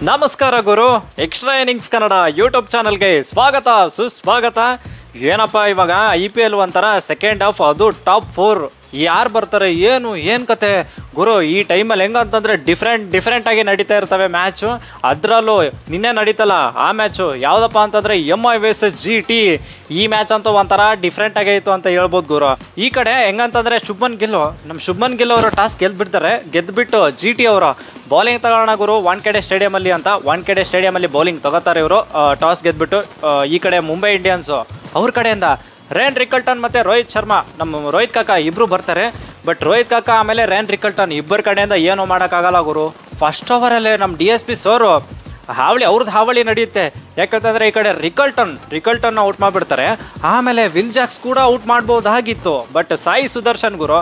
ನಮಸ್ಕಾರ ಗುರು. Extra innings Kannada YouTube ಚಾನಲ್ಗೆ ಸ್ವಾಗತ ಸುಸ್ವಾಗತ. ಏನಪ್ಪ ಇವಾಗ IPL ಒಂಥರ ಸೆಕೆಂಡ್ ಹಾಫ್, ಅದು ಟಾಪ್ 4 ಯಾರು ಬರ್ತಾರೆ ಏನು ಕತೆ ಗುರು. ಈ ಟೈಮಲ್ಲಿ ಹೆಂಗಂತಂದರೆ ಡಿಫ್ರೆಂಟ್ ಆಗಿ ನಡೀತಾ ಇರ್ತವೆ ಮ್ಯಾಚು. ಅದರಲ್ಲೂ ನಿನ್ನೆ ನಡೀತಲ್ಲ ಆ ಮ್ಯಾಚು ಯಾವುದಪ್ಪ ಅಂತಂದರೆ MI vs GT. ಈ ಮ್ಯಾಚ್ ಅಂತೂ ಒಂಥರ ಡಿಫ್ರೆಂಟ್ ಆಗೈತು ಅಂತ ಹೇಳ್ಬೋದು ಗುರು. ಈ ಕಡೆ ಹೆಂಗಂತಂದರೆ ಶುಭ್ಮನ್ ಗಿಲ್ ಅವರು ಟಾಸ್ ಗೆದ್ದುಬಿಟ್ಟು GT ಅವರು ಬೌಲಿಂಗ್ ತಗೋಣ ಗುರು ವಾಂಖೇಡೆ ಸ್ಟೇಡಿಯಮಲ್ಲಿ ಅಂತ. ವಾಂಖೇಡೆ ಸ್ಟೇಡಿಯಮಲ್ಲಿ ಬೌಲಿಂಗ್ ತಗೋತಾರೆ ಇವರು ಟಾಸ್ ಗೆದ್ದುಬಿಟ್ಟು. ಈ ಕಡೆ ಮುಂಬೈ ಇಂಡಿಯನ್ಸು ಅವ್ರ ಕಡೆಯಿಂದ ರೇನ್ ರಿಕಲ್ಟನ್ ಮತ್ತು ರೋಹಿತ್ ಶರ್ಮಾ, ನಮ್ಮ ರೋಹಿತ್ ಕಾಕ ಇಬ್ಬರು ಬರ್ತಾರೆ. ಬಟ್ ರೋಹಿತ್ ಕಾಕ ಆಮೇಲೆ ರೇನ್ ರಿಕಲ್ಟನ್ ಇಬ್ಬರ ಕಡೆಯಿಂದ ಏನೂ ಮಾಡೋಕ್ಕಾಗಲ್ಲ ಗುರು. ಫಸ್ಟ್ ಓವರಲ್ಲೇ ನಮ್ಮ DSP ಸೋರು ಅವ್ರದ್ದು ಹಾವಳಿ ನಡೆಯುತ್ತೆ. ಯಾಕಂತಂದರೆ ಈ ಕಡೆ ರಿಕಲ್ಟನ್ನ ಔಟ್ ಮಾಡಿಬಿಡ್ತಾರೆ. ಆಮೇಲೆ ವಿಲ್ ಜಾಕ್ಸ್ ಕೂಡ ಔಟ್ ಮಾಡ್ಬೋದಾಗಿತ್ತು. ಬಟ್ ಸಾಯಿ ಸುದರ್ಶನ್ ಗುರು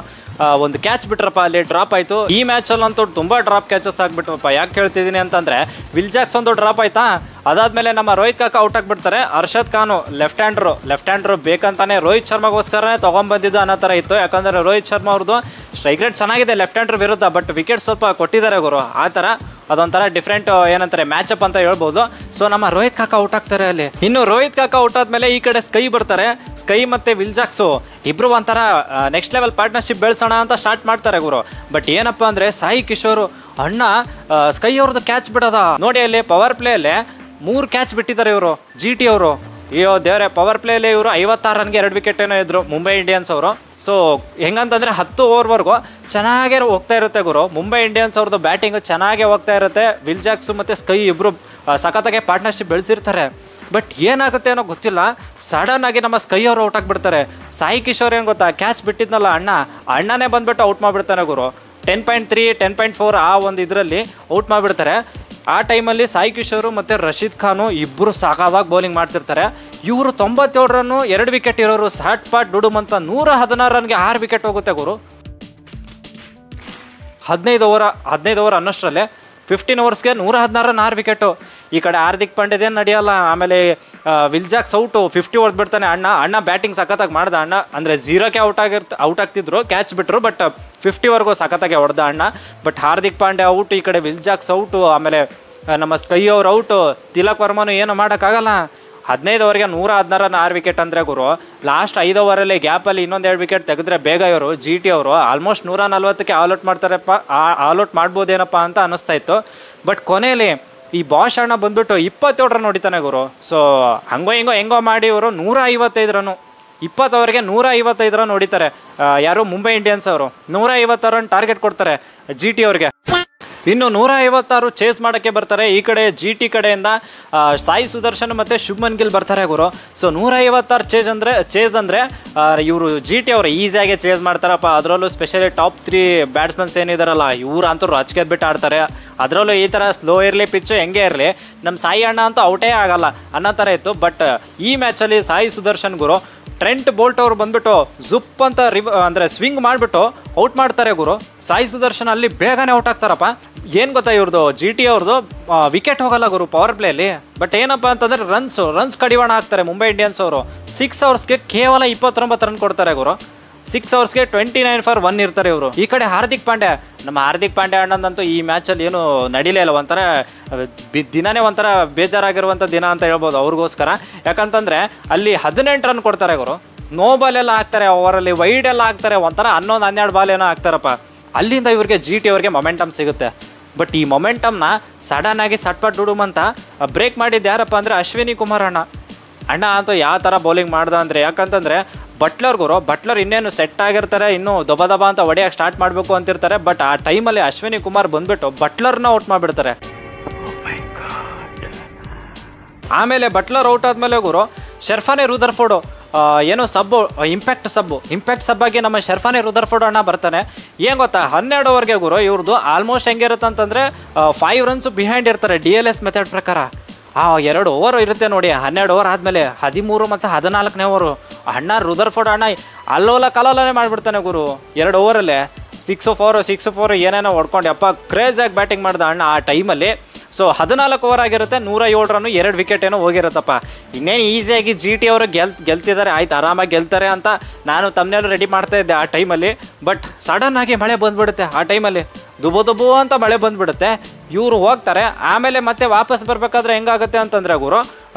ಒಂದು ಕ್ಯಾಚ್ ಬಿಟ್ರಪ್ಪ, ಅಲ್ಲಿ ಡ್ರಾಪ್ ಆಯಿತು. ಈ ಮ್ಯಾಚಲ್ಲಂತೂ ತುಂಬ ಡ್ರಾಪ್ ಕ್ಯಾಚಸ್ ಆಗಿಬಿಟ್ರಪ್ಪ. ಯಾಕೆ ಹೇಳ್ತಿದ್ದೀನಿ ಅಂತಂದರೆ ವಿಲ್ ಜಾಕ್ಸ್ ಒಂದು ಡ್ರಾಪ್ ಆಯ್ತಾ, ಅದಾದಮೇಲೆ ನಮ್ಮ ರೋಹಿತ್ ಕಾಕ ಔಟ್ ಆಗಿಬಿಡ್ತಾರೆ. ಅರ್ಷದ್ ಖಾನು ಲೆಫ್ಟ್ ಹ್ಯಾಂಡ್ರು ಬೇಕಂತಾನೆ ರೋಹಿತ್ ಶರ್ಮಾಗೋಸ್ಕರನೇ ತೊಗೊಂಬಂದಿದ್ದು ಅನ್ನೋ ಥರ ಇತ್ತು. ಯಾಕಂದರೆ ರೋಹಿತ್ ಶರ್ಮಾ ಅವ್ರದ್ದು ಸ್ಟ್ರೈಕ್ ರೇಟ್ ಚೆನ್ನಾಗಿದೆ ಲೆಫ್ಟ್ ಹ್ಯಾಂಡ್ರ್ ವಿರುದ್ಧ, ಬಟ್ ವಿಕೆಟ್ ಸ್ವಲ್ಪ ಕೊಟ್ಟಿದ್ದಾರೆ ಗುರು. ಆ ಥರ ಅದೊಂಥರ ಡಿಫ್ರೆಂಟ್ ಏನಂತಾರೆ ಮ್ಯಾಚಪ್ ಅಂತ ಹೇಳ್ಬೋದು. ಸೊ ನಮ್ಮ ರೋಹಿತ್ ಕಾಕ ಔಟ್ ಆಗ್ತಾರೆ ಅಲ್ಲಿ. ಇನ್ನು ರೋಹಿತ್ ಕಾಕ ಔಟ್ ಆದಮೇಲೆ ಈ ಕಡೆ ಸ್ಕೈ ಬರ್ತಾರೆ. ಸ್ಕೈ ಮತ್ತು ವಿಲ್ ಜಾಕ್ಸು ಇಬ್ಬರು ಒಂಥರ ನೆಕ್ಸ್ಟ್ ಲೆವೆಲ್ ಪಾರ್ಟ್ನರ್ಶಿಪ್ ಬೆಳೆಸೋಣ ಅಂತ ಸ್ಟಾರ್ಟ್ ಮಾಡ್ತಾರೆ ಗುರು. ಬಟ್ ಏನಪ್ಪ ಅಂದರೆ ಸಾಯಿ ಕಿಶೋರ್ ಅಣ್ಣ ಸ್ಕೈ ಅವ್ರದ್ದು ಕ್ಯಾಚ್ ಬಿಡೋದ ನೋಡಿ. ಅಲ್ಲಿ ಪವರ್ ಪ್ಲೇಯಲ್ಲಿ 3 ಕ್ಯಾಚ್ ಬಿಟ್ಟಿದ್ದಾರೆ ಇವರು GT ಅವರು. ಅಯ್ಯೋ ದೇವರೇ, ಪವರ್ ಪ್ಲೇಯಲ್ಲಿ ಇವರು 56 ರನ್ಗೆ 2 ವಿಕೆಟ್ ಏನೋ ಇದ್ರು ಮುಂಬೈ ಇಂಡಿಯನ್ಸ್ ಅವರು. ಸೊ ಹೆಂಗಂತಂದರೆ 10 ಓವರ್ವರೆಗೂ ಚೆನ್ನಾಗೇ ಹೋಗ್ತಾ ಇರುತ್ತೆ ಗುರು. ಮುಂಬೈ ಇಂಡಿಯನ್ಸ್ ಅವ್ರದ್ದು ಬ್ಯಾಟಿಂಗು ಚೆನ್ನಾಗೇ ಹೋಗ್ತಾ ಇರುತ್ತೆ. ವಿಲ್ ಜಾಕ್ಸು ಮತ್ತು ಸ್ಕೈ ಇಬ್ಬರು ಸಖತ್ತಾಗೆ ಪಾರ್ಟ್ನರ್ಶಿಪ್ ಬೆಳೆಸಿರ್ತಾರೆ. ಬಟ್ ಏನಾಗುತ್ತೆ ಅನ್ನೋ ಗೊತ್ತಿಲ್ಲ, ಸಡನ್ನಾಗಿ ನಮ್ಮ ಸ್ಕೈ ಅವರು ಔಟ್ ಆಗಿಬಿಡ್ತಾರೆ. ಸಾಯಿ ಕಿಶೋರ್ ಏನು ಗೊತ್ತಾ, ಕ್ಯಾಚ್ ಬಿಟ್ಟಿದ್ನಲ್ಲ ಅಣ್ಣನೇ ಬಂದುಬಿಟ್ಟು ಔಟ್ ಮಾಡಿಬಿಡ್ತಾನೆ ಗುರು. 10.3 10.4 ಆ ಒಂದು ಇದರಲ್ಲಿ ಔಟ್ ಮಾಡಿಬಿಡ್ತಾರೆ. ಆ ಟೈಮಲ್ಲಿ ಸಾಯಿ ಕಿಶೋರು ಮತ್ತು ರಶೀದ್ ಖಾನು ಇಬ್ಬರು ಸಾಕಾಗಿ ಬೌಲಿಂಗ್ ಮಾಡ್ತಿರ್ತಾರೆ. ಇವರು 97 ರನ್ನು 2 ವಿಕೆಟ್ ಇರೋರು ಸಾಟ್ ಪಾಟ್ ಡುಡುಮ್ ಅಂತ 116 ರನ್ಗೆ 6 ವಿಕೆಟ್ ಹೋಗುತ್ತೆ ಗುರು. 15 ಓವರ್ ಅನ್ನೋಷ್ಟರಲ್ಲೇ 15 ಓವರ್ಸ್ಗೆ 116 ರನ್ 6 ವಿಕೆಟು. ಈ ಕಡೆ ಹಾರ್ದಿಕ್ ಪಾಂಡ್ಯದೇನು ನಡೆಯಲ್ಲ. ಆಮೇಲೆ ವಿಲ್ ಜಾಕ್ಸ್ ಔಟು 50 ಹೊಡೆದ್ಬಿಡ್ತಾನೆ. ಅಣ್ಣ ಬ್ಯಾಟಿಂಗ್ ಸಖತ್ತಾಗಿ ಮಾಡ್ದ ಅಣ್ಣ. ಅಂದರೆ 0ಕ್ಕೆ ಔಟ್ ಆಗ್ತಿದ್ರು, ಕ್ಯಾಚ್ ಬಿಟ್ಟರು. ಬಟ್ 50ವರೆಗೂ ಸಖತ್ತಾಗೆ ಹೊಡೆದ ಅಣ್ಣ. ಬಟ್ ಹಾರ್ದಿಕ್ ಪಾಂಡ್ಯ ಔಟು, ಈ ಕಡೆ ವಿಲ್ ಜಾಕ್ಸ್ ಔಟು, ಆಮೇಲೆ ನಮ್ಮ ಸ್ಕೈ ಅವ್ರು ಔಟು. ತಿಲಕ್ ವರ್ಮನು ಏನು ಮಾಡೋಕ್ಕಾಗಲ್ಲ. 15 ಓವರ್ಗೆ 116 ರನ್ 6 ವಿಕೆಟ್ ಅಂದರೆ ಗುರು. ಲಾಸ್ಟ್ 5 ಓವರಲ್ಲಿ ಗ್ಯಾಪಲ್ಲಿ ಇನ್ನೊಂದು 2 ವಿಕೆಟ್ ತೆಗೆದ್ರೆ ಬೇಗ ಇವರು GT ಅವರು ಆಲ್ಮೋಸ್ಟ್ 140ಕ್ಕೆ ಆಲ್ ಔಟ್ ಮಾಡ್ಬೋದೇನಪ್ಪ ಅಂತ ಅನ್ನಿಸ್ತಾ ಇತ್ತು. ಬಟ್ ಕೊನೆಯಲ್ಲಿ ಈ ಬಾಷ್ ಅಣ್ಣ ಬಂದ್ಬಿಟ್ಟು 27 ರನ್ ಹೊಡಿತಾನೆ ಗುರು. ಸೊ ಹೆಂಗೋ ಮಾಡಿ ಇವರು 155 ರನ್ನು 20 ಓವರ್ಗೆ 155 ರನ್ ಹೊಡಿತಾರೆ. ಯಾರು ಮುಂಬೈ ಇಂಡಿಯನ್ಸ್ ಅವರು 150 ರನ್ ಟಾರ್ಗೆಟ್ ಕೊಡ್ತಾರೆ GT ಅವ್ರಿಗೆ. ಇನ್ನು 156 ಚೇಸ್ ಮಾಡೋಕ್ಕೆ ಬರ್ತಾರೆ. ಈ ಕಡೆ GT ಕಡೆಯಿಂದ ಸಾಯಿ ಸುದರ್ಶನ್ ಮತ್ತು ಶುಭ್ಮನ್ ಗಿಲ್ ಬರ್ತಾರೆ ಗುರು. ಸೊ 156 ಚೇಸ್ ಅಂದರೆ ಇವರು GT ಅವರು ಈಸಿಯಾಗಿ ಚೇಸ್ ಮಾಡ್ತಾರಪ್ಪ. ಅದರಲ್ಲೂ ಸ್ಪೆಷಲಿ ಟಾಪ್ 3 ಬ್ಯಾಟ್ಸ್ಮನ್ಸ್ ಏನಿದಾರಲ್ಲ ಇವರು ಅಂತೂ ರಚ್ಕೆದ್ಬಿಟ್ಟು ಆಡ್ತಾರೆ. ಅದರಲ್ಲೂ ಈ ಥರ ಸ್ಲೋ ಇರಲಿ ಪಿಚ್ಚು ಹೆಂಗೆ ಇರಲಿ ನಮ್ಮ ಸಾಯಿ ಅಣ್ಣ ಅಂತೂ ಔಟೇ ಆಗಲ್ಲ ಅನ್ನೋ ಥರ ಇತ್ತು. ಬಟ್ ಈ ಮ್ಯಾಚಲ್ಲಿ ಸಾಯಿ ಸುದರ್ಶನ್ ಗುರು ಟ್ರೆಂಟ್ ಬೋಲ್ಟ್ ಅವರು ಬಂದ್ಬಿಟ್ಟು ಜುಪ್ ಅಂತ ಅಂದರೆ ಸ್ವಿಂಗ್ ಮಾಡಿಬಿಟ್ಟು ಔಟ್ ಮಾಡ್ತಾರೆ ಗುರು. ಸಾಯಿ ಸುದರ್ಶನ್ ಅಲ್ಲಿ ಬೇಗನೆ ಔಟ್ ಆಗ್ತಾರಪ್ಪ. ಏನು ಗೊತ್ತಾ, ಇವ್ರದ್ದು GT ಅವ್ರದ್ದು ವಿಕೆಟ್ ಹೋಗಲ್ಲ ಗುರು ಪವರ್ ಪ್ಲೇಯಲ್ಲಿ. ಬಟ್ ಏನಪ್ಪ ಅಂತಂದರೆ ರನ್ಸ್ ಕಡಿವಾಣ ಹಾಕ್ತಾರೆ ಮುಂಬೈ ಇಂಡಿಯನ್ಸ್ ಅವರು. 6 ಓವರ್ಸ್ಗೆ ಕೇವಲ 29 ರನ್ ಕೊಡ್ತಾರೆ ಗುರು. 6 ಓವರ್ಸ್ಗೆ 29 ಫಾರ್ 1 ಇರ್ತಾರೆ ಇವರು. ಈ ಕಡೆ ಹಾರ್ದಿಕ್ ಪಾಂಡ್ಯ ಅಣ್ಣಂದಂತೂ ಈ ಮ್ಯಾಚಲ್ಲಿ ಏನು ನಡೀಲೇ ಇಲ್ಲ. ಒಂಥರ ದಿನನೇ ಒಂಥರ ಬೇಜಾರಾಗಿರುವಂಥ ದಿನ ಅಂತ ಹೇಳ್ಬೋದು ಅವ್ರಿಗೋಸ್ಕರ. ಯಾಕಂತಂದರೆ ಅಲ್ಲಿ 18 ರನ್ ಕೊಡ್ತಾರೆ ಗುರು. ನೋ ಬಾಲ್ ಎಲ್ಲ ಹಾಕ್ತಾರೆ ಓವರಲ್ಲಿ, ವೈಡ್ ಎಲ್ಲ ಹಾಕ್ತಾರೆ. ಒಂಥರ 11-12 ಬಾಲ್ ಏನೋ ಹಾಕ್ತಾರಪ್ಪ. ಅಲ್ಲಿಂದ ಇವ್ರಿಗೆ GT ಅವ್ರಿಗೆ ಮೊಮೆಂಟಮ್ ಸಿಗುತ್ತೆ. ಬಟ್ ಈ ಮೊಮೆಂಟಮ್ನ ಸಡನ್ನಾಗಿ ಸಟ್ಪಟ್ ಡುಡುಮ್ ಅಂತ ಬ್ರೇಕ್ ಮಾಡಿದ್ದು ಯಾರಪ್ಪ ಅಂದರೆ ಅಶ್ವಿನಿ ಕುಮಾರ್ ಅಣ್ಣ ಅಂತೂ ಯಾವ ಥರ ಬೌಲಿಂಗ್ ಮಾಡ್ದ ಅಂದರೆ, ಯಾಕಂತಂದರೆ ಬಟ್ಲರ್ ಇನ್ನೇನು ಸೆಟ್ ಆಗಿರ್ತಾರೆ, ಇನ್ನೂ ದಬ ಅಂತ ಹೊಡೆಯೋಕೆ ಸ್ಟಾರ್ಟ್ ಮಾಡಬೇಕು ಅಂತಿರ್ತಾರೆ. ಬಟ್ ಆ ಟೈಮಲ್ಲಿ ಅಶ್ವಿನಿ ಕುಮಾರ್ ಬಂದುಬಿಟ್ಟು ಬಟ್ಲರ್ನ ಔಟ್ ಮಾಡಿಬಿಡ್ತಾರೆ. ಆಮೇಲೆ ಬಟ್ಲರ್ ಔಟ್ ಆದಮೇಲೆ ಗುರು ಶರ್ಫಾನೆ ರುದರ್ಫೋರ್ಡು ಏನೋ ಇಂಪ್ಯಾಕ್ಟ್ ಸಬ್ಬಾಗಿ ನಮ್ಮ ಶರ್ಫಾನೆ ರುದರ್ಫೋರ್ಡ್ ಅಣ್ಣ ಬರ್ತಾನೆ. ಏನು ಗೊತ್ತಾ, 12 ಓವರ್ಗೆ ಗುರು ಇವ್ರದ್ದು ಆಲ್ಮೋಸ್ಟ್ ಹೆಂಗಿರುತ್ತೆ ಅಂತಂದರೆ 5 ರನ್ಸು ಬಿಹೈಂಡ್ ಇರ್ತಾರೆ DLS ಮೆಥಡ್ ಪ್ರಕಾರ. 2 ಓವರ್ ಇರುತ್ತೆ ನೋಡಿ. 12 ಓವರ್ ಆದಮೇಲೆ 13 ಮತ್ತು 14ನೇ ಓವರು ಅಣ್ಣ ರುದರ್ಫೋರ್ಡ್ ಅಣ್ಣ ಅಲ್ಲೋಲ ಕಲೋಲನೇ ಮಾಡಿಬಿಡ್ತಾನೆ ಗುರು. 2 ಓವರಲ್ಲೇ 6 ಏನೇನೋ ಹೊಡ್ಕೊಂಡು ಯಪ್ಪ ಕ್ರೇಜಾಗಿ ಬ್ಯಾಟಿಂಗ್ ಮಾಡ್ದ ಅಣ್ಣ ಆ ಟೈಮಲ್ಲಿ. ಸೊ 14 ಓವರ್ ಆಗಿರುತ್ತೆ, 107 ರನ್ನು 2 ವಿಕೆಟ್ ಏನೋ ಹೋಗಿರುತ್ತಪ್ಪ. ಇನ್ನೇನು ಈಸಿಯಾಗಿ GT ಅವರು ಗೆಲ್ತಿದ್ದಾರೆ, ಆಯ್ತು ಆರಾಮಾಗಿ ಗೆಲ್ತಾರೆ ಅಂತ ನಾನು ತಮ್ಮನೆಲ್ಲೂ ರೆಡಿ ಮಾಡ್ತಾ ಇದ್ದೆ ಆ ಟೈಮಲ್ಲಿ. ಬಟ್ ಸಡನ್ನಾಗಿ ಮಳೆ ಬಂದುಬಿಡುತ್ತೆ ಆ ಟೈಮಲ್ಲಿ. ದುಬೋ ಅಂತ ಮಳೆ ಬಂದುಬಿಡುತ್ತೆ. ಇವರು ಹೋಗ್ತಾರೆ. ಆಮೇಲೆ ಮತ್ತೆ ವಾಪಸ್ ಬರಬೇಕಾದ್ರೆ ಹೆಂಗಾಗುತ್ತೆ ಅಂತಂದರೆ ಗುರು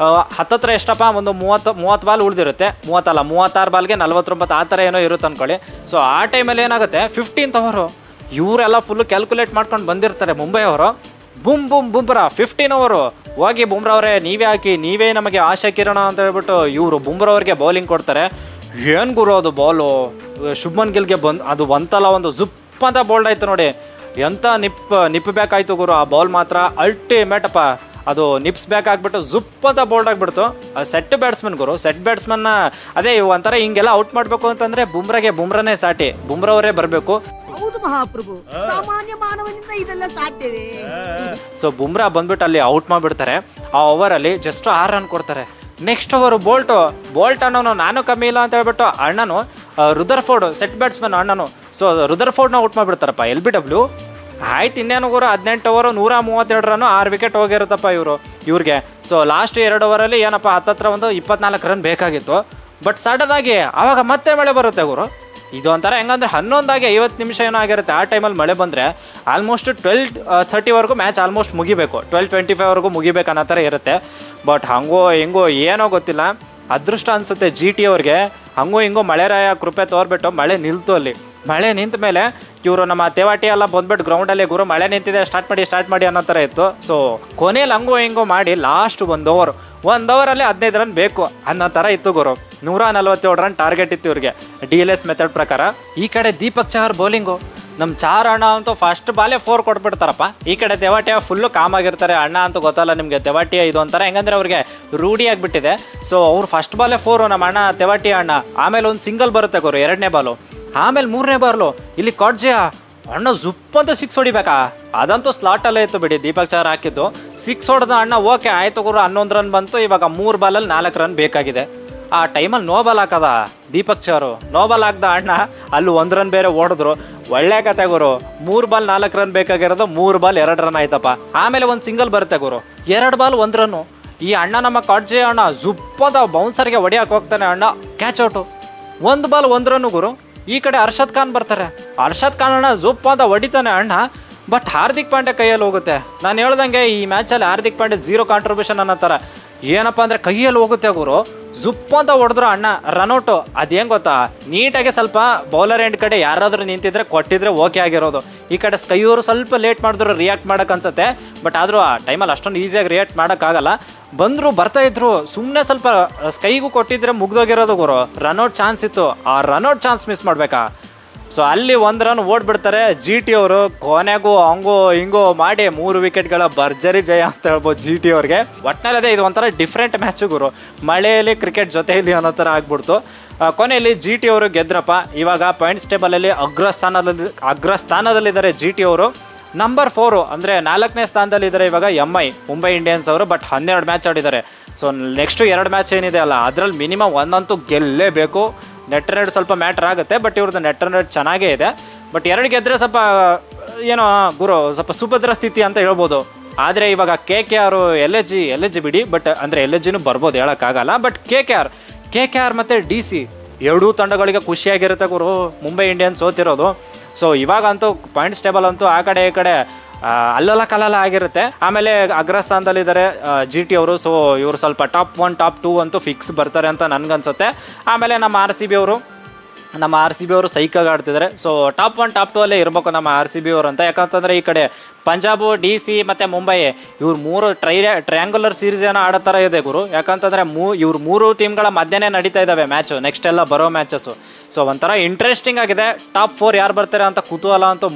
ಹತ್ತತ್ರ ಎಷ್ಟಪ್ಪ ಒಂದು 30 ಬಾಲ್ ಉಳಿದಿರುತ್ತೆ, 36 ಬಾಲ್ಗೆ 49 ಆ ಥರ ಏನೋ ಇರುತ್ತೆ ಅಂದ್ಕೊಳ್ಳಿ. ಸೊ ಆ ಟೈಮಲ್ಲಿ ಏನಾಗುತ್ತೆ 15th ಓವರು ಇವರೆಲ್ಲ ಫುಲ್ಲು ಕ್ಯಾಲ್ಕುಲೇಟ್ ಮಾಡ್ಕೊಂಡು ಬಂದಿರ್ತಾರೆ ಮುಂಬೈ ಅವರು. ಬುಮ್ರಾ 15 ಓವರು ಹೋಗಿ ಬುಮ್ರಾ ಅವರೇ ನೀವೇ ಹಾಕಿ, ನೀವೇ ನಮಗೆ ಆಶಾ ಕಿರಣ ಅಂತ ಹೇಳ್ಬಿಟ್ಟು ಇವರು ಬುಮ್ರಾ ಅವ್ರಿಗೆ ಬೌಲಿಂಗ್ ಕೊಡ್ತಾರೆ. ಏನು ಗುರು ಅದು ಬಾಲು ಶುಭ್ಮನ್ ಗಿಲ್ಗೆ ಅದು ಒಂತಲ್ಲ ಒಂದು ಜುಪ್ ಅಂತ ಬೋಲ್ಡ್ ಆಯಿತು ನೋಡಿ. ಎಂಥ ನಿಪ್ಪಬೇಕಾಯ್ತು ಗುರು ಆ ಬಾಲ್ ಮಾತ್ರ ಅಲ್ಟಿಮೇಟಪ್ಪ. ಅದು ನಿಪ್ಸ್ ಬ್ಯಾಕ್ ಆಗಿಬಿಟ್ಟು ಜುಪ್ ಅಂತ ಬೋಲ್ಡ್ ಆಗಿಬಿಡ್ತು. ಸೆಟ್ ಬ್ಯಾಟ್ಸ್ಮನ್ ಗುರು, ಸೆಟ್ ಬ್ಯಾಟ್ಸ್ಮನ್ನ ಅದೇ ಒಂಥರ ಹಿಂಗೆಲ್ಲ ಔಟ್ ಮಾಡಬೇಕು ಅಂತಂದರೆ ಬುಮ್ರಾನೇ ಸಾಟಿ, ಬುಮ್ರಾ ಅವರೇ ಬರಬೇಕು. ಮಹಾಪ್ರಭು ಸಾಮಾನ್ಯ ಮಾನವನಿಂದ ಇದೆಲ್ಲ ಸಾಧ್ಯವೇ? ಸೊ ಬುಮ್ರಾ ಬಂದ್ಬಿಟ್ಟು ಅಲ್ಲಿ ಔಟ್ ಮಾಡಿಬಿಡ್ತಾರೆ. ಆ ಓವರಲ್ಲಿ ಜಸ್ಟ್ 6 ರನ್ ಕೊಡ್ತಾರೆ. ನೆಕ್ಸ್ಟ್ ಓವರು ಬೋಲ್ಟ್ ಅಣ್ಣನು ನಾನು ಕಮ್ಮಿ ಇಲ್ಲ ಅಂತ ಹೇಳ್ಬಿಟ್ಟು ಅಣ್ಣನು ರುದರ್ಫೋರ್ಡ್ ಸೆಟ್ ಬ್ಯಾಟ್ಸ್ಮನ್ ಅಣ್ಣನು. ಸೊ ರುದರ್ಫೋರ್ಡ್ನ ಔಟ್ ಮಾಡಿಬಿಡ್ತಾರಪ್ಪ LBW. ಆಯ್ತು ಇನ್ನೇನು ಗುರು 18 ಓವರು 132 ರನ್ನು 6 ವಿಕೆಟ್ ಹೋಗಿರುತ್ತಪ್ಪ ಇವ್ರಿಗೆ. ಸೊ ಲಾಸ್ಟ್ 2 ಓವರಲ್ಲಿ ಏನಪ್ಪ ಹತ್ತತ್ರ ಒಂದು 24 ರನ್ ಬೇಕಾಗಿತ್ತು. ಬಟ್ ಸಡನ್ ಆಗಿ ಆವಾಗ ಮತ್ತೆ ಮಳೆ ಬರುತ್ತೆ ಗುರು. ಇದು ಒಂಥರ ಹೆಂಗಂದ್ರೆ 11 50 ನಿಮಿಷ ಏನೋ ಆಗಿರುತ್ತೆ. ಆ ಟೈಮಲ್ಲಿ ಮಳೆ ಬಂದರೆ ಆಲ್ಮೋಸ್ಟ್ 12:30ವರೆಗೂ ಮ್ಯಾಚ್ ಆಲ್ಮೋಸ್ಟ್ ಮುಗಿಬೇಕು, 12:25ವರೆಗೂ ಮುಗಿಬೇಕು ಅನ್ನೋ ಥರ ಇರುತ್ತೆ. ಬಟ್ ಹೆಂಗೋ ಏನೋ ಗೊತ್ತಿಲ್ಲ, ಅದೃಷ್ಟ ಅನಿಸುತ್ತೆ GT ಅವ್ರಿಗೆ. ಹಿಂಗೋ ಮಳೆರಾಯ ಕೃಪೆ ತೋರ್ಬಿಟ್ಟು ಮಳೆ ನಿಲ್ತು. ಅಲ್ಲಿ ಮಳೆ ನಿಂತ ಮೇಲೆ ಇವರು ನಮ್ಮ ತೇವಾಟಿ ಎಲ್ಲ ಬಂದ್ಬಿಟ್ಟು ಗ್ರೌಂಡಲ್ಲಿ ಗುರು ಮಳೆ ನಿಂತಿದೆ ಸ್ಟಾರ್ಟ್ ಮಾಡಿ ಅನ್ನೋ ಥರ ಇತ್ತು. ಸೊ ಕೊನೆಯಲ್ಲಿ ಹಿಂಗೋ ಮಾಡಿ ಲಾಸ್ಟ್ 1 ಓವರಲ್ಲಿ 15 ರನ್ ಬೇಕು ಅನ್ನೋ ಥರ ಇತ್ತು ಗುರು. 147 ರನ್ ಟಾರ್ಗೆಟ್ ಇತ್ತು ಇವ್ರಿಗೆ DLS ಮೆಥಡ್ ಪ್ರಕಾರ. ಈ ಕಡೆ ದೀಪಕ್ ಚಹರ್ ಬೌಲಿಂಗು, ನಮ್ಮ ಚಾರ್ ಅಣ್ಣ ಅಂತೂ ಫಸ್ಟ್ ಬಾಲೇ 4 ಕೊಟ್ಬಿಡ್ತಾರಪ್ಪ. ಈ ಕಡೆ ತೆವಾಟಿಯ ಫುಲ್ಲು ಕಾಮ್ ಆಗಿರ್ತಾರೆ. ಅಣ್ಣ ಅಂತೂ ಗೊತ್ತಲ್ಲ ನಿಮಗೆ, ತೆವಾಟಿಯ ಇದು ಒಂಥರ ಹೆಂಗಂದ್ರೆ ಅವ್ರಿಗೆ ರೂಢಿ ಆಗಿಬಿಟ್ಟಿದೆ. ಸೊ ಅವ್ರು ಫಸ್ಟ್ ಬಾಲೇ 4 ನಮ್ಮ ಅಣ್ಣ ತೆವಾಟಿಯ ಅಣ್ಣ. ಆಮೇಲೆ ಒಂದು ಸಿಂಗಲ್ ಬರುತ್ತೆ ಗುರು 2ನೇ ಬಾಲು. ಆಮೇಲೆ 3ನೇ ಬಾಲು ಇಲ್ಲಿ ಕಾಡ್ಜಿಯಾ ಅಣ್ಣ ಜುಪ್ ಅಂತ 6 ಹೊಡಿಬೇಕಾ? ಅದಂತೂ ಸ್ಲಾಟಲ್ಲೇ ಇತ್ತು ಬಿಡಿ, ದೀಪಕ್ ಚಹರ್ ಹಾಕಿದ್ದು 6 ಹೊಡೆದ ಅಣ್ಣ. ಓಕೆ ಆಯ್ತು ಗುರು 11 ರನ್ ಬಂತು. ಇವಾಗ 3 ಬಾಲಲ್ಲಿ 4 ರನ್ ಬೇಕಾಗಿದೆ. ಆ ಟೈಮಲ್ಲಿ ನೋ ಬಾಲ್ ಹಾಕದ ದೀಪಕ್ ಚಹರು, ನೋ ಬಾಲ್ ಹಾಕ್ದ ಅಣ್ಣ. ಅಲ್ಲಿ 1 ರನ್ ಬೇರೆ ಓಡಿದ್ರು. ಒಳ್ಳೆ ಕತೆ ಗುರು. 3 ಬಾಲ್ 4 ರನ್ ಬೇಕಾಗಿರೋದು 3 ಬಾಲ್ 2 ರನ್ ಆಯ್ತಪ್ಪ. ಆಮೇಲೆ ಒಂದು ಸಿಂಗಲ್ ಬರುತ್ತೆ ಗುರು, 2 ಬಾಲ್ 1 ರನ್ನು. ಈ ಅಣ್ಣ ನಮ್ಮ ಕಾಡ್ಜೆ ಅಣ್ಣ ಜುಪ್ಪದ ಬೌನ್ಸರ್ಗೆ ಹೊಡಿಯಕ್ಕೆ ಹೋಗ್ತಾನೆ ಅಣ್ಣ, ಕ್ಯಾಚ್ ಔಟು. 1 ಬಾಲ್ 1 ರನ್ನು ಗುರು. ಈ ಕಡೆ ಅರ್ಷದ್ ಖಾನ್ ಬರ್ತಾರೆ. ಅರ್ಷದ್ ಖಾನ್ ಅಣ್ಣ ಜುಪ್ ಅಂತ ಹೊಡಿತಾನೆ ಅಣ್ಣ. ಬಟ್ ಹಾರ್ದಿಕ್ ಪಾಂಡ್ಯ ಕೈಯಲ್ಲಿ ಹೋಗುತ್ತೆ. ನಾನು ಹೇಳ್ದಂಗೆ ಈ ಮ್ಯಾಚಲ್ಲಿ ಹಾರ್ದಿಕ್ ಪಾಂಡ್ಯ 0 ಕಾಂಟ್ರಿಬ್ಯೂಷನ್ ಅನ್ನೋ ಥರ. ಏನಪ್ಪ ಅಂದರೆ ಕೈಯಲ್ಲಿ ಹೋಗುತ್ತೆ ಗುರು, ಜುಪ್ ಅಂತ ಹೊಡೆದ್ರು ಅಣ್ಣ, ರನ್ಔಟು. ಅದೇನು ಗೊತ್ತಾ, ನೀಟಾಗಿ ಸ್ವಲ್ಪ ಬೌಲರ್ ಎಂಡ್ ಕಡೆ ಯಾರಾದರೂ ನಿಂತಿದ್ರೆ ಕೊಟ್ಟಿದ್ರೆ ಓಕೆ ಆಗಿರೋದು. ಈ ಕಡೆ ಸ್ಕೈಯವರು ಸ್ವಲ್ಪ ಲೇಟ್ ಮಾಡಿದ್ರು ರಿಯಾಕ್ಟ್ ಮಾಡೋಕೆ ಅನ್ಸುತ್ತೆ. ಬಟ್ ಆದರೂ ಆ ಟೈಮಲ್ಲಿ ಅಷ್ಟೊಂದು ಈಸಿಯಾಗಿ ರಿಯಾಕ್ಟ್ ಮಾಡೋಕ್ಕಾಗಲ್ಲ. ಬರ್ತಾಯಿದ್ರು, ಸುಮ್ಮನೆ ಸ್ವಲ್ಪ ಸ್ಕೈಗೂ ಕೊಟ್ಟಿದ್ರೆ ಮುಗ್ದೋಗಿರೋದು ಗುರು. ರನ್ಔಟ್ ಚಾನ್ಸ್ ಇತ್ತು, ಆ ರನ್ಔಟ್ ಚಾನ್ಸ್ ಮಿಸ್ ಮಾಡಬೇಕಾ? ಸೊ ಅಲ್ಲಿ 1 ರನ್ ಓಡ್ಬಿಡ್ತಾರೆ GT ಅವರು. ಕೊನೆಗೂ ಹಿಂಗೋ ಮಾಡಿ 3 ವಿಕೆಟ್ಗಳ ಭರ್ಜರಿ ಜಯ ಅಂತ ಹೇಳ್ಬೋದು GT ಅವ್ರಿಗೆ. ಒಟ್ಟಿನಲ್ಲಿ ಅದೇ ಇದು ಒಂಥರ ಡಿಫ್ರೆಂಟ್ ಮ್ಯಾಚು ಗುರು. ಮಳೆಯಲ್ಲಿ ಕ್ರಿಕೆಟ್ ಜೊತೆಯಲ್ಲಿ ಅನ್ನೋ ಥರ ಆಗ್ಬಿಡ್ತು. ಕೊನೆಯಲ್ಲಿ GT ಅವರು ಗೆದ್ರಪ್ಪ. ಇವಾಗ ಪಾಯಿಂಟ್ಸ್ ಟೇಬಲಲ್ಲಿ ಅಗ್ರಸ್ಥಾನದಲ್ಲಿದ್ದಾರೆ GT ಅವರು. ನಂಬರ್ 4 ಅಂದರೆ 4ನೇ ಸ್ಥಾನದಲ್ಲಿದ್ದಾರೆ ಇವಾಗ ಮುಂಬೈ ಇಂಡಿಯನ್ಸ್ ಅವರು. ಬಟ್ 12 ಮ್ಯಾಚ್ ಆಡಿದ್ದಾರೆ. ಸೊ ನೆಕ್ಸ್ಟು 2 ಮ್ಯಾಚ್ ಏನಿದೆ ಅಲ್ಲ, ಅದರಲ್ಲಿ ಮಿನಿಮಮ್ 1 ಅಂತೂ ಗೆಲ್ಲೇಬೇಕು. ನೆಟ್ ರನ್ ರೇಟ್ ಸ್ವಲ್ಪ ಮ್ಯಾಟ್ರ್ ಆಗುತ್ತೆ, ಬಟ್ ಇವ್ರದ್ದು ನೆಟ್ ರನ್ ರೇಟ್ ಚೆನ್ನಾಗೇ ಇದೆ. ಬಟ್ 2 ಗೆದ್ದರೆ ಸ್ವಲ್ಪ ಏನೋ ಗುರು ಸ್ವಲ್ಪ ಸುಭದ್ರ ಸ್ಥಿತಿ ಅಂತ ಹೇಳ್ಬೋದು. ಆದರೆ ಇವಾಗ KKR LSG ಬಿಡಿ, ಬಟ್ ಅಂದರೆ LSGನೂ ಬರ್ಬೋದು ಹೇಳೋಕ್ಕಾಗಲ್ಲ. ಬಟ್ KKR ಮತ್ತು DC ಎರಡೂ ತಂಡಗಳಿಗೆ ಖುಷಿಯಾಗಿರುತ್ತೆ ಗುರು ಮುಂಬೈ ಇಂಡಿಯನ್ಸ್ ಸೋತಿರೋದು. ಸೊ ಇವಾಗಂತೂ ಪಾಯಿಂಟ್ಸ್ ಟೇಬಲ್ ಅಂತೂ ಆ ಕಡೆ ಈ ಕಡೆ ಅಲ್ಲಲ್ಲ ಕಲ್ಲಲ್ಲ ಆಗಿರುತ್ತೆ. ಆಮೇಲೆ ಅಗ್ರಸ್ಥಾನದಲ್ಲಿದ್ದಾರೆ GT ಅವರು. ಸೊ ಇವರು ಸ್ವಲ್ಪ ಟಾಪ್ 1 ಟಾಪ್ 2 ಅಂತೂ ಫಿಕ್ಸ್ ಬರ್ತಾರೆ ಅಂತ ನನಗನ್ಸುತ್ತೆ. ಆಮೇಲೆ ನಮ್ಮ RCB ಅವರು ಸೈಕಾಗಿ ಆಡ್ತಿದ್ದಾರೆ. ಸೊ ಟಾಪ್ 1 ಟಾಪ್ 2 ಅಲ್ಲೇ ಇರಬೇಕು ನಮ್ಮ RCB ಅವರು ಅಂತ. ಯಾಕಂತಂದರೆ ಈ ಕಡೆ ಪಂಜಾಬು DC ಮತ್ತು ಮುಂಬೈ ಇವ್ರು 3 ಟ್ರಯಾಂಗುಲರ್ ಸೀರೀಸ್ ಏನೋ ಆಡೋ ಥರ ಇದೆ ಗುರು. ಯಾಕಂತಂದರೆ ಇವ್ರು 3 ಟೀಮ್ಗಳ ಮಧ್ಯೆನೇ ನಡೀತಾ ಇದ್ದಾವೆ ಮ್ಯಾಚು, ನೆಕ್ಸ್ಟ್ ಎಲ್ಲ ಬರೋ ಮ್ಯಾಚಸ್ಸು. ಸೊ ಒಂಥರ ಇಂಟ್ರೆಸ್ಟಿಂಗ್ ಆಗಿದೆ. ಟಾಪ್ 4 ಯಾರು ಬರ್ತಾರೆ ಅಂತ ಕುತೂಹಲ ಅಂತೂ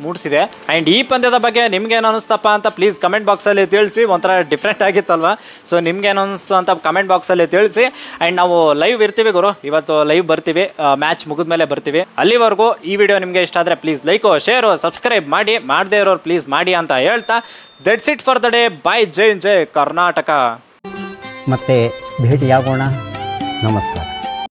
ಮೂಡಿಸಿದೆ. ಆ್ಯಂಡ್ ಈ ಪಂದ್ಯದ ಬಗ್ಗೆ ನಿಮ್ಗೇನು ಅನಿಸ್ತಪ್ಪ ಅಂತ ಪ್ಲೀಸ್ ಕಮೆಂಟ್ ಬಾಕ್ಸಲ್ಲಿ ತಿಳಿಸಿ. ಒಂಥರ ಡಿಫ್ರೆಂಟ್ ಆಗಿತ್ತಲ್ವ? ಸೊ ನಿಮ್ಗೇನು ಅನಿಸ್ತು ಅಂತ ಕಮೆಂಟ್ ಬಾಕ್ಸಲ್ಲಿ ತಿಳಿಸಿ. ಆ್ಯಂಡ್ ನಾವು ಲೈವ್ ಇರ್ತೀವಿ ಗುರು, ಇವತ್ತು ಲೈವ್ ಬರ್ತೀವಿ, ಮ್ಯಾಚ್ ಮುಗಿದ್ಮೇಲೆ ಬರ್ತೀವಿ. ಅಲ್ಲಿವರೆಗೂ ಈ ವಿಡಿಯೋ ನಿಮಗೆ ಇಷ್ಟ ಆದರೆ ಪ್ಲೀಸ್ ಲೈಕು ಶೇರು ಸಬ್ಸ್ಕ್ರೈಬ್ ಮಾಡಿ, ಮಾಡದೇ ಇರೋರು ಪ್ಲೀಸ್ ಮಾಡಿ ಅಂತ ಹೇಳ್ತಾ that's it for the day. Bye. ಜೈ ಕರ್ನಾಟಕ. ಮತ್ತೆ ಭೇಟಿಯಾಗೋಣ. ನಮಸ್ಕಾರ.